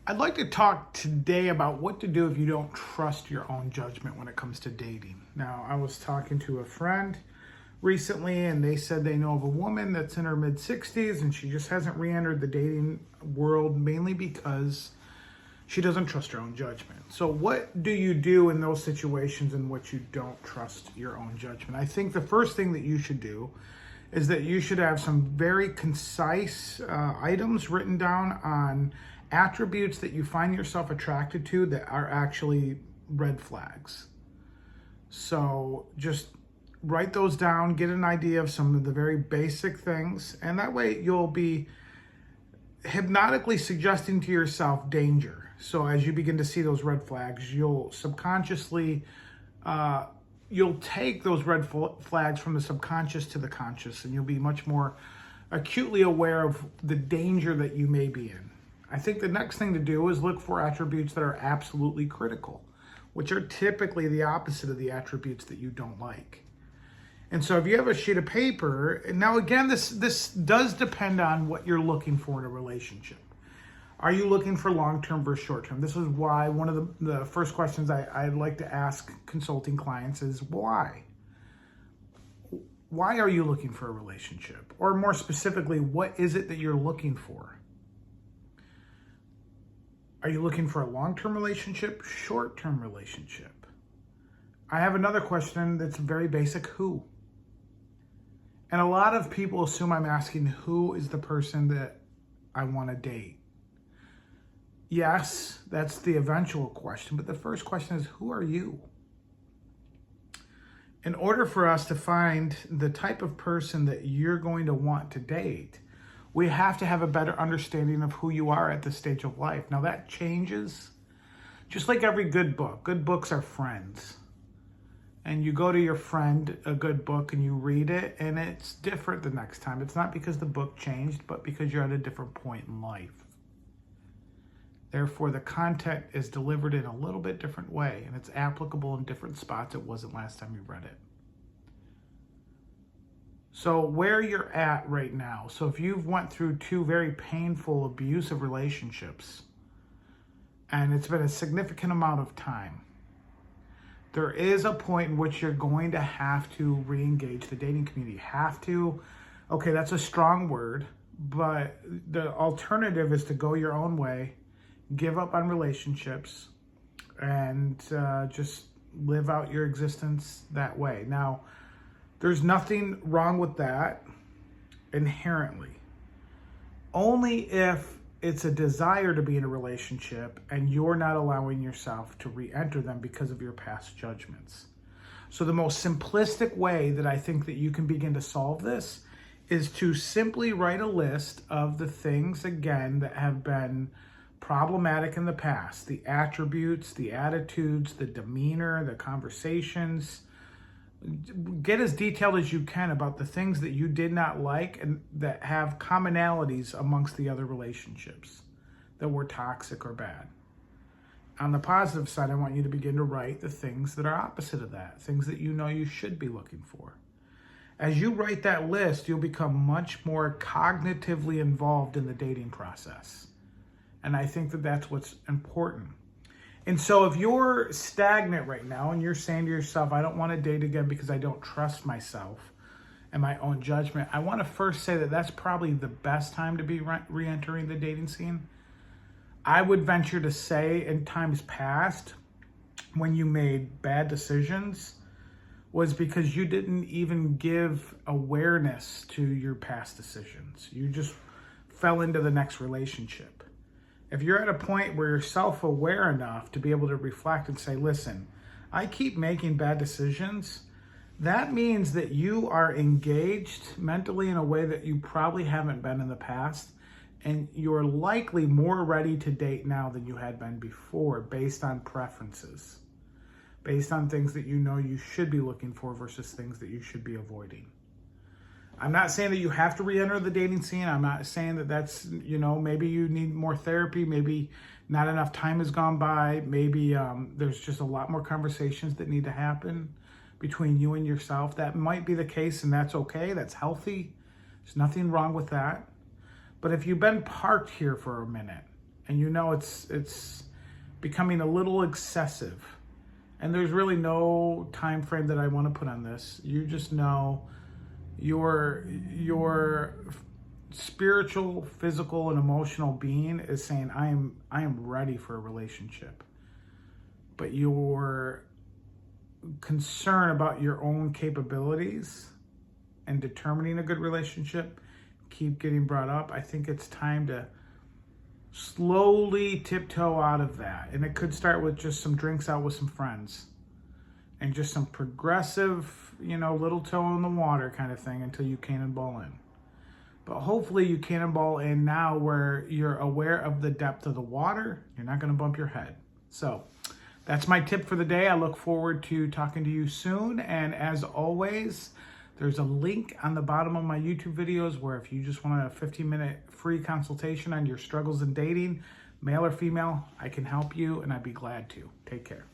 I'd like to talk today about what to do if you don't trust your own judgment when it comes to dating. Now, I was talking to a friend recently, and they said they know of a woman that's in her mid 60s and she just hasn't re entered the dating world mainly because she doesn't trust her own judgment. So, what do you do in those situations in which you don't trust your own judgment? I think the first thing that you should do is that you should have some very concise items written down on attributes that you find yourself attracted to that are actually red flags. So just write those down, get an idea of some of the very basic things, and that way you'll be hypnotically suggesting to yourself danger. So as you begin to see those red flags, you'll subconsciously you'll take those red flags from the subconscious to the conscious, and you'll be much more acutely aware of the danger that you may be in. I think the next thing to do is look for attributes that are absolutely critical, which are typically the opposite of the attributes that you don't like. And so if you have a sheet of paper, and now again, this does depend on what you're looking for in a relationship. Are you looking for long-term versus short-term? This is why one of the first questions I like to ask consulting clients is why? Why are you looking for a relationship? Or more specifically, what is it that you're looking for? Are you looking for a long-term relationship, short-term relationship? I have another question that's very basic, who? And a lot of people assume I'm asking who is the person that I want to date. Yes, that's the eventual question, but the first question is who are you? In order for us to find the type of person that you're going to want to date, we have to have a better understanding of who you are at this stage of life. Now that changes, just like every good book. Good books are friends. And you go to your friend, a good book, and you read it, and it's different the next time. It's not because the book changed, but because you're at a different point in life. Therefore, the content is delivered in a little bit different way, and it's applicable in different spots it wasn't last time you read it. So where you're at right now, so if you've went through two very painful, abusive relationships, and it's been a significant amount of time, there is a point in which you're going to have to re-engage the dating community. Have to, okay, that's a strong word, but the alternative is to go your own way, give up on relationships, and just live out your existence that way. Now, there's nothing wrong with that inherently. Only if it's a desire to be in a relationship and you're not allowing yourself to re-enter them because of your past judgments. So the most simplistic way that I think that you can begin to solve this is to simply write a list of the things, again, that have been problematic in the past. The attributes, the attitudes, the demeanor, the conversations. Get as detailed as you can about the things that you did not like and that have commonalities amongst the other relationships that were toxic or bad. On the positive side, I want you to begin to write the things that are opposite of that, things that you know you should be looking for. As you write that list, you'll become much more cognitively involved in the dating process. And I think that that's what's important. And so if you're stagnant right now and you're saying to yourself, I don't want to date again because I don't trust myself and my own judgment, I want to first say that that's probably the best time to be re-entering the dating scene. I would venture to say in times past, when you made bad decisions, was because you didn't even give awareness to your past decisions. You just fell into the next relationship. If you're at a point where you're self-aware enough to be able to reflect and say, listen, I keep making bad decisions, that means that you are engaged mentally in a way that you probably haven't been in the past, and you're likely more ready to date now than you had been before based on preferences, based on things that you know you should be looking for versus things that you should be avoiding. I'm not saying that you have to re-enter the dating scene. I'm not saying that that's, maybe you need more therapy. Maybe not enough time has gone by. Maybe there's just a lot more conversations that need to happen between you and yourself. That might be the case, and that's okay. That's healthy. There's nothing wrong with that. But if you've been parked here for a minute and you know it's becoming a little excessive, and there's really no time frame that I want to put on this. You just know your spiritual, physical, and emotional being is saying, I am ready for a relationship. But your concern about your own capabilities and determining a good relationship keep getting brought up. I think it's time to slowly tiptoe out of that. And it could start with just some drinks out with some friends and just some progressive, little toe in the water kind of thing until you cannonball in. But hopefully you cannonball in now where you're aware of the depth of the water. You're not going to bump your head. So that's my tip for the day. I look forward to talking to you soon. And as always, there's a link on the bottom of my YouTube videos where if you just want a 15-minute free consultation on your struggles in dating, male or female, I can help you and I'd be glad to. Take care.